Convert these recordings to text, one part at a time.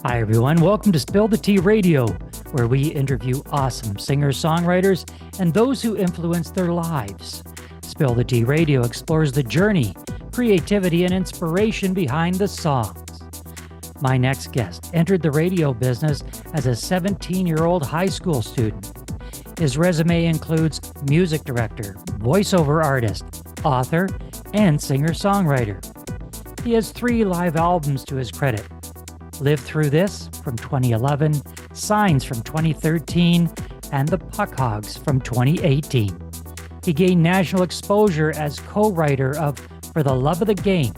Hi, everyone. Welcome to Spill the Tea Radio, where we interview awesome singer-songwriters and those who influence their lives. Spill the Tea Radio explores the journey, creativity, and inspiration behind the songs. My next guest entered the radio business as a 17-year-old high school student. His resume includes music director, voiceover artist, author, and singer-songwriter. He has 3 live albums to his credit. Live Through This from 2011, Signs from 2013, and the Puckhogs from 2018. He gained national exposure as co-writer of For the Love of the Game,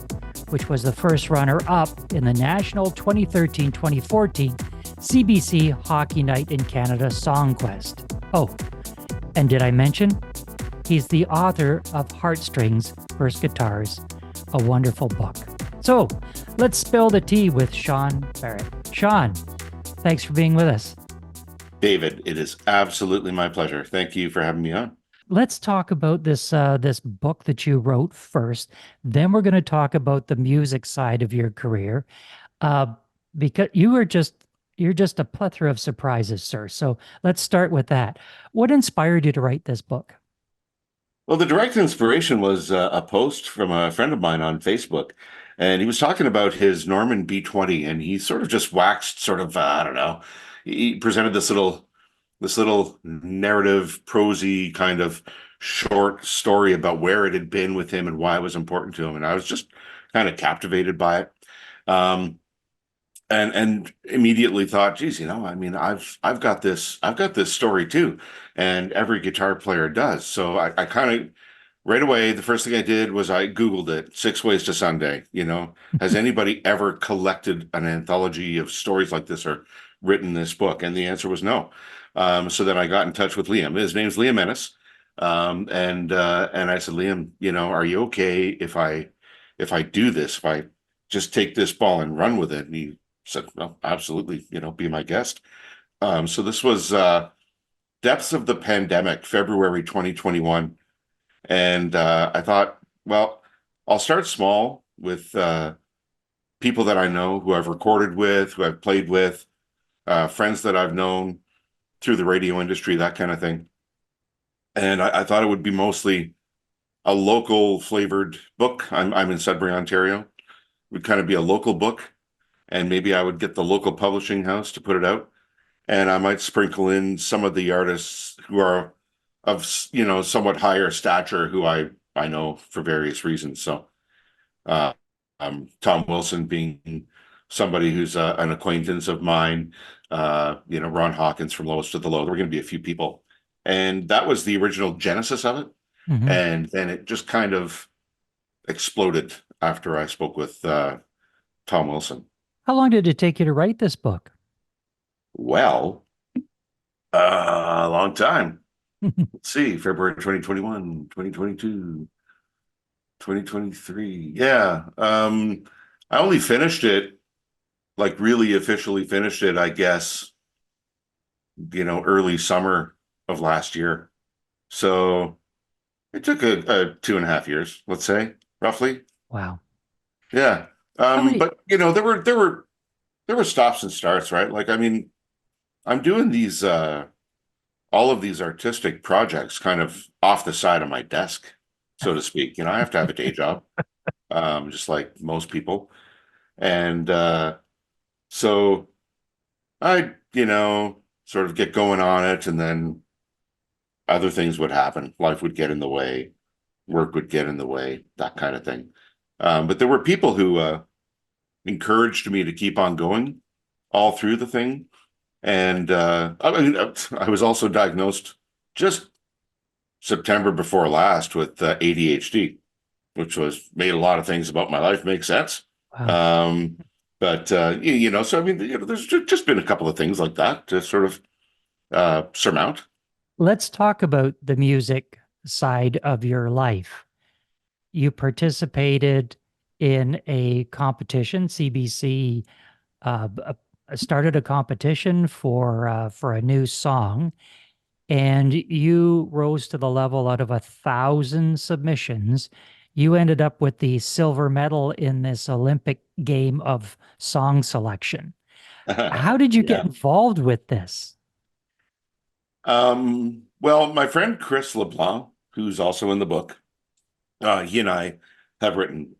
which was the first runner-up in the national 2013-2014 CBC Hockey Night in Canada Song Quest. Oh, and did I mention? He's the author of Heartstrings, First Guitars, a wonderful book. So, let's spill the tea with Sean Barrette. Sean, thanks for being with us. David, it is absolutely my pleasure. Thank you for having me on. Let's talk about this book that you wrote first. Then we're going to talk about the music side of your career, because you're just a plethora of surprises, sir. So let's start with that. What inspired you to write this book? Well, the direct inspiration was a post from a friend of mine on Facebook, and he was talking about his Norman B20, and he sort of just waxed I don't know. He presented this little narrative, prosy kind of short story about where it had been with him and why it was important to him, and I was just kind of captivated by it. And immediately thought, geez, I mean, I've got this story too, and every guitar player does. So I kind of right away, the first thing I did was I Googled it, 6 Ways to Sunday. Has anybody ever collected an anthology of stories like this or written this book? And the answer was no. So then I got in touch with Liam. His name's Liam Ennis, and I said, Liam, are you okay if I do this? If I just take this ball and run with it? And he said, well, absolutely, be my guest. So this was depths of the pandemic, February 2021. And I thought, well, I'll start small with people that I know, who I've recorded with, who I've played with, friends that I've known through the radio industry, that kind of thing. And I thought it would be mostly a local flavored book. I'm in Sudbury, Ontario. It would kind of be a local book. And maybe I would get the local publishing house to put it out. And I might sprinkle in some of the artists who are of, somewhat higher stature, who I know for various reasons. So Tom Wilson being somebody who's an acquaintance of mine, Ron Hawkins from Lowest to the Low. There were going to be a few people. And that was the original genesis of it. Mm-hmm. And then it just kind of exploded after I spoke with Tom Wilson. How long did it take you to write this book? Well, a long time. Let's see, February 2021, 2022, 2023. Yeah. I only finished it, like really officially finished it, I guess, early summer of last year. So it took a 2.5 years, let's say, roughly. Wow. Yeah. But there were stops and starts, right? Like, I mean, I'm doing these all of these artistic projects kind of off the side of my desk, so to speak. I have to have a day job, just like most people. And so I, sort of get going on it, and then other things would happen. Life would get in the way, work would get in the way, that kind of thing. But there were people who encouraged me to keep on going all through the thing. And I was also diagnosed just September before last with ADHD, which made a lot of things about my life make sense. Wow. So I mean, there's just been a couple of things like that to sort of surmount. Let's talk about the music side of your life. You participated in a competition. CBC started a competition for a new song, and you rose to the level out of 1,000 submissions. You ended up with the silver medal in this Olympic game of song selection. How did you get Yeah. involved with this? Well, my friend Chris LeBlanc, who's also in the book, he and I have written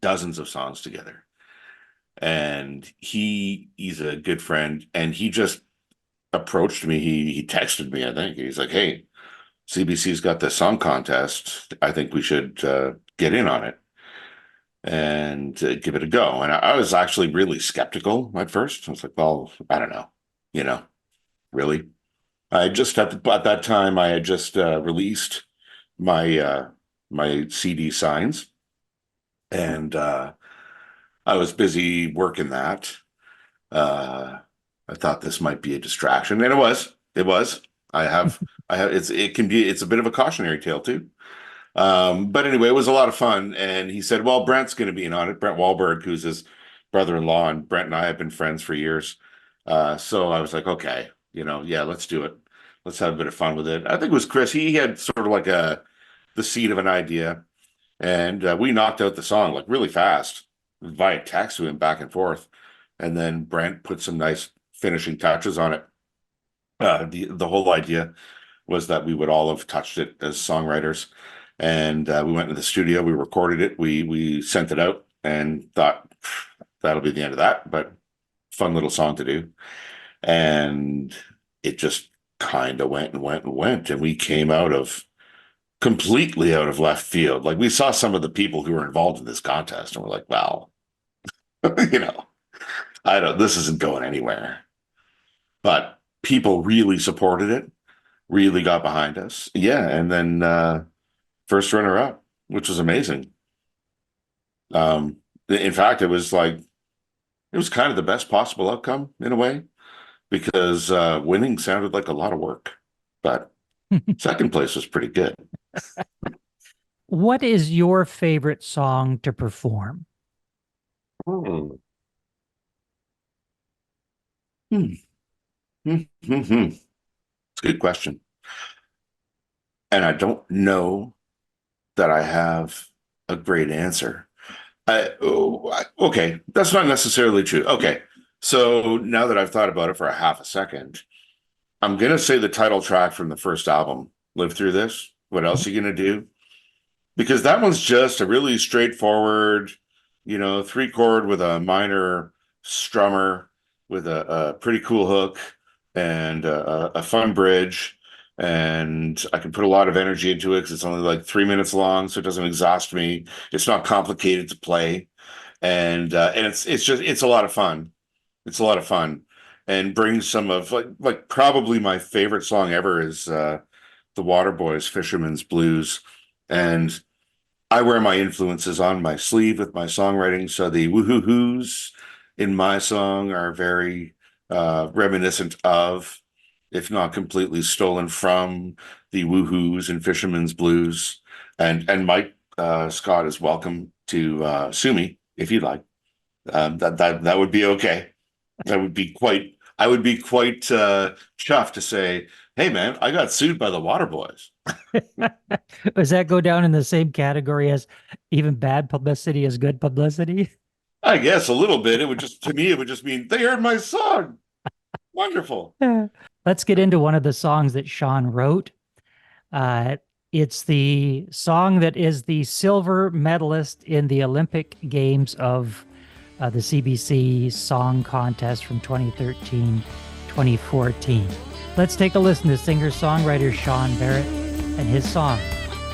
dozens of songs together. And he's a good friend, and he just approached me. He texted me, I think. He's like, "Hey, CBC's got this song contest. I think we should get in on it and give it a go." And I was actually really skeptical at first. I was like, "Well, I don't know, you know, really." I just at that time I had just released my CD signs, and I was busy working that. Uh, I thought this might be a distraction, and it was. It was. It's a bit of a cautionary tale too. But anyway, it was a lot of fun. And he said, "Well, Brent's going to be in on it. Brent Wahlberg, who's his brother-in-law, and Brent and I have been friends for years." So I was like, "Okay, yeah, let's do it. Let's have a bit of fun with it." I think it was Chris. He had sort of like the seed of an idea, and we knocked out the song like really fast via text to him back and forth. And then Brent put some nice finishing touches on it. The whole idea was that we would all have touched it as songwriters, and we went into the studio, we recorded it, we sent it out, and thought that'll be the end of that. But fun little song to do, and it just kind of went and went and went, and we came completely out of left field. Like we saw some of the people who were involved in this contest, and we're like, "Wow, you know, this isn't going anywhere." But people really supported it, really got behind us. Yeah. And then first runner up, which was amazing. In fact, it was kind of the best possible outcome in a way, because winning sounded like a lot of work, but second place was pretty good. What is your favorite song to perform? Hmm. Hmm. Hmm. Hmm. Hmm. It's a good question. And I don't know that I have a great answer. Okay, that's not necessarily true. Okay, so now that I've thought about it for a half a second, I'm gonna say the title track from the first album, "Live Through This." What else are you gonna do? Because that one's just a really straightforward, 3 chord with a minor strummer with a pretty cool hook and a fun bridge. And I can put a lot of energy into it because it's only like 3 minutes long, so it doesn't exhaust me. It's not complicated to play, and it's a lot of fun. It's a lot of fun, and brings some of like probably my favorite song ever is the Waterboys Fisherman's Blues. And I wear my influences on my sleeve with my songwriting. So the woohoo-hoos in my song are very reminiscent of, if not completely stolen from, the woohoos in Fisherman's Blues. And Mike Scott is welcome to sue me if you'd like. That would be okay. I would be quite chuffed to say, "Hey man, I got sued by the Waterboys." Does that go down in the same category as even bad publicity is good publicity? I guess a little bit. To me, it would just mean they heard my song. Wonderful. Let's get into one of the songs that Sean wrote. It's the song that is the silver medalist in the Olympic Games of the CBC Song Contest from 2013, 2014. Let's take a listen to singer-songwriter Sean Barrette and his song,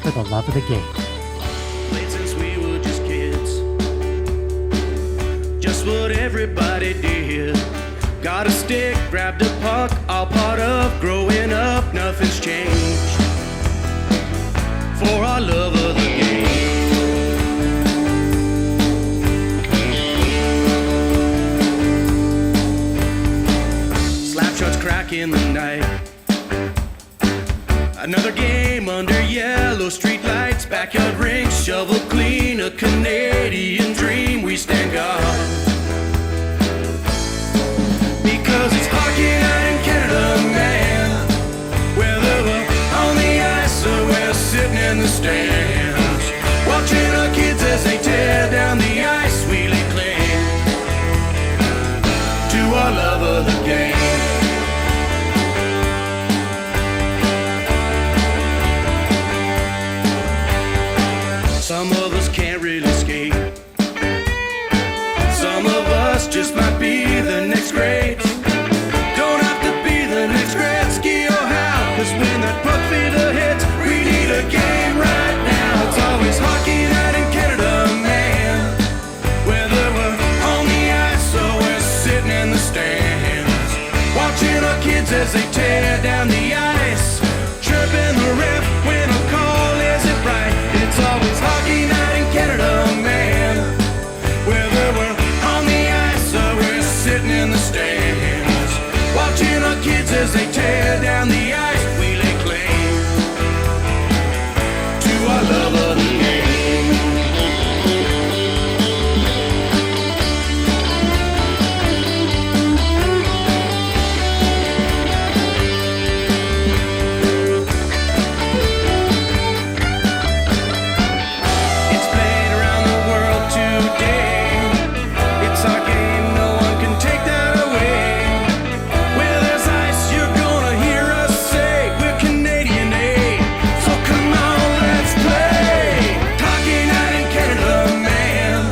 "For the Love of the Game." Played since we were just kids, just what everybody did. Got a stick, grabbed a puck, all part of growing up. Nothing's changed for our love of the game. Slap shots crack in the night. Another game under yellow street lights. Backyard rinks, shovel clean, a Canadian dream. We stand guard because it's hockey night in Canada, man. Whether we're on the ice or we're sitting in the stands, watching our kids as they tear down the ice, we lay claim to our love as they tear down the ice, chirping the ref when a call isn't right. It's always hockey night in Canada, man. Whether we're on the ice or we're sitting in the stands, watching our kids as they tear down the ice, we lay claim to our love of the game. It's played around the world today. It's our game, no one can take that away. Where there's ice, you're gonna hear us say we're Canadian, eh? So come on, let's play hockey night in Canada, man.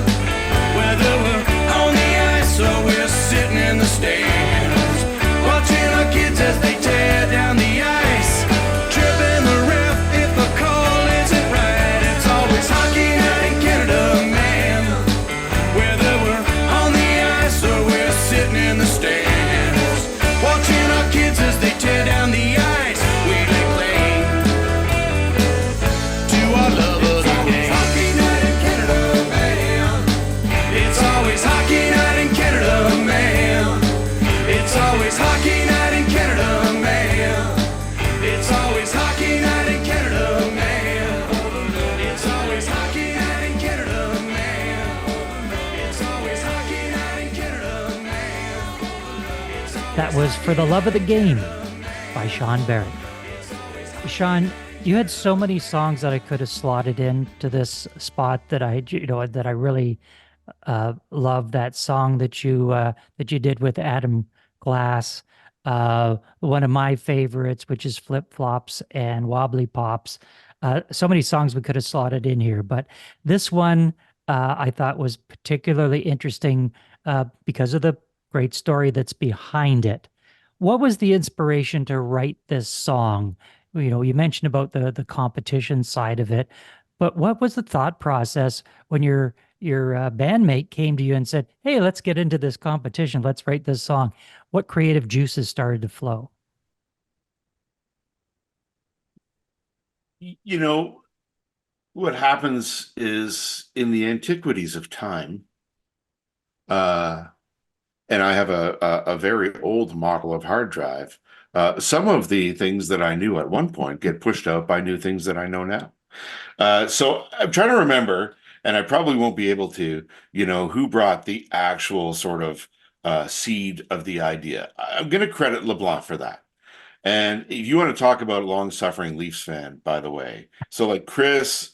Whether we're on the ice or we're sitting in the stands, watching our kids as they tear down the ice, tripping the ref if the call isn't right. It's always hockey night in Canada, man. Whether we're on the ice or we're sitting in the stands, watching our kids as they tear down the ice, we lay claim to our love of the game. Hockey night in Canada, man. It's always hockey night in Canada, man. It's always hockey night in Canada, man. It's always hockey night in Canada, man. It's always hockey night in Canada, man. It's always hockey night in Canada, man. It's always That was For the Love of the Game by Sean Barrette. Sean, you had so many songs that I could have slotted into this spot that that I really love that song that you did with Adam Glass. One of my favorites, which is Flip Flops and Wobbly Pops. So many songs we could have slotted in here, but this one I thought was particularly interesting because of the great story that's behind it. What was the inspiration to write this song? You mentioned about the competition side of it, but what was the thought process when your bandmate came to you and said, "Hey, let's get into this competition. Let's write this song." What creative juices started to flow? You know, what happens is in the antiquities of time, and I have a very old model of hard drive. Some of the things that I knew at one point get pushed out by new things that I know now. So I'm trying to remember, and I probably won't be able to, who brought the actual sort of seed of the idea. I'm going to credit LeBlanc for that. And if you want to talk about long-suffering Leafs fan, by the way, so like Chris,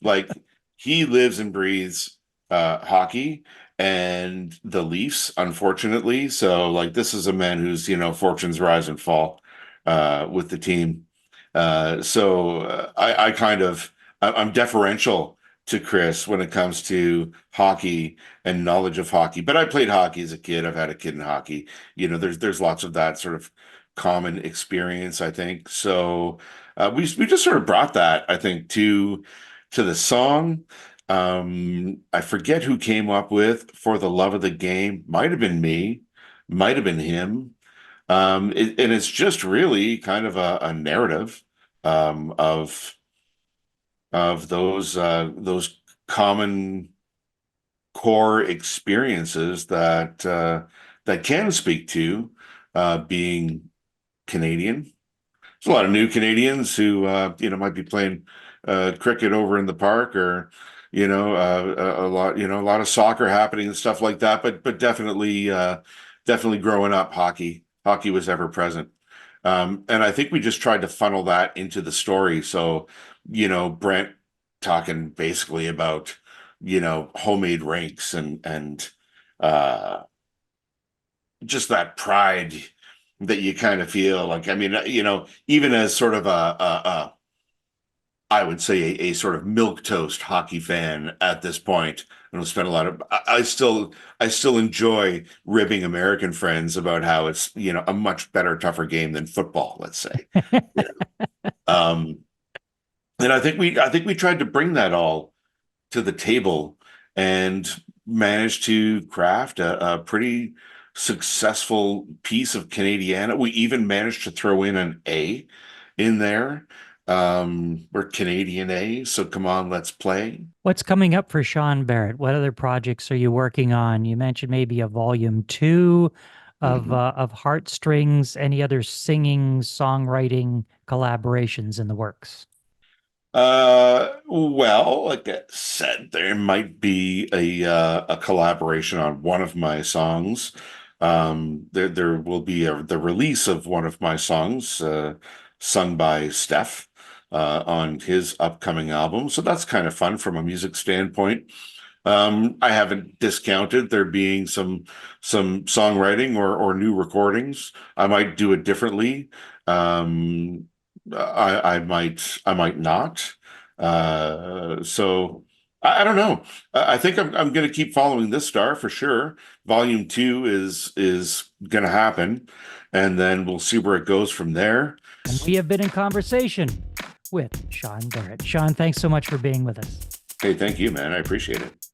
like he lives and breathes hockey and the Leafs, unfortunately. So like this is a man who's, fortunes rise and fall with the team. So I'm deferential to Chris when it comes to hockey and knowledge of hockey. But I played hockey as a kid. I've had a kid in hockey. There's lots of that sort of common experience, I think. So we just sort of brought that, I think, to the song. I forget who came up with For the Love of the Game. Might have been me, might have been him. And it's just really kind of a narrative of those common core experiences that can speak to being Canadian. There's a lot of new Canadians who might be playing cricket over in the park, or a lot of soccer happening and stuff like that. But definitely growing up, hockey was ever present. And I think we just tried to funnel that into the story. So, Brent talking basically about, homemade rinks and just that pride that you kind of feel like, I mean, even as sort of I would say a sort of milquetoast hockey fan at this point. I don't spend a lot of, I still enjoy ribbing American friends about how it's, a much better, tougher game than football, let's say. And I think we tried to bring that all to the table and managed to craft a pretty successful piece of Canadiana. We even managed to throw in an A in there. We're Canadian A, so come on, let's play. What's coming up for Sean Barrette? What other projects are you working on? You mentioned maybe a volume 2 of Heartstrings. Any other singing, songwriting collaborations in the works? Well, like I said, there might be a collaboration on one of my songs. There will be the release of one of my songs, sung by Steph, on his upcoming album. So that's kind of fun from a music standpoint. I haven't discounted there being some songwriting or new recordings. I might do it differently. I might not. So I don't know. I think I'm going to keep following this star for sure. Volume 2 is going to happen, and then we'll see where it goes from there. And we have been in conversation with Sean Barrette. Sean, thanks so much for being with us. Hey, thank you, man. I appreciate it.